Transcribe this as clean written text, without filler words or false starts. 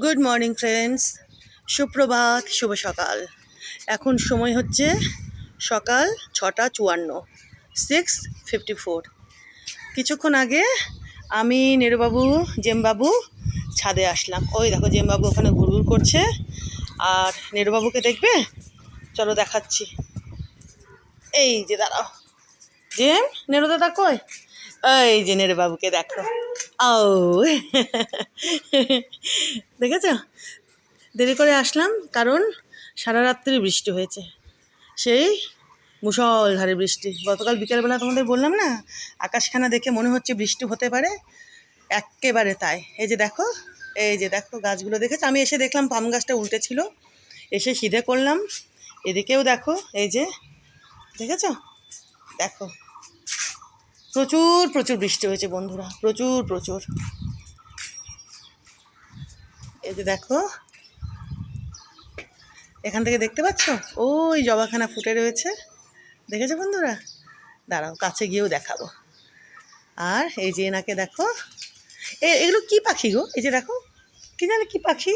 Good morning friends, সুপ্রভাত, শুভ সকাল। এখন সময় হচ্ছে সকাল 6:54, 6:54। কিছুক্ষণ আগে আমি নেরুবাবু, জেমবাবু ছাদে আসলাম। ওই দেখো জেমবাবু ওখানে ঘুরঘুর করছে। আর নেরুবাবুকে দেখবে? চলো দেখাচ্ছি। এই যে দাঁড়াও, জেম, নেরু দাদা কই? এই যে নেরুবাবুকে দেখো। ও দেখেছ? দেরি করে আসলাম কারণ সারা রাত্রি বৃষ্টি হয়েছে, সেই মুষলধারে বৃষ্টি। গতকাল বিকেলবেলা তোমাদের বললাম না, আকাশখানা দেখে মনে হচ্ছে বৃষ্টি হতে পারে, এক্কেবারে তাই। এই যে দেখো, এই যে দেখো গাছগুলো দেখেছো? আমি এসে দেখলাম পাম গাছটা উল্টে ছিল, এসে সিধে করলাম। এদিকেও দেখো, এই যে দেখেছো? দেখো, প্রচুর প্রচুর বৃষ্টি হয়েছে বন্ধুরা, প্রচুর প্রচুর। এই যে দেখো, এখান থেকে দেখতে পাচ্ছ ওই জবাখানা ফুটে রয়েছে, দেখেছো বন্ধুরা? দাঁড়াও কাছে গিয়েও দেখাবো। আর এই যে এনাকে দেখো, এগুলো কি পাখি গো? এই যে দেখো, কি জানি কি পাখি,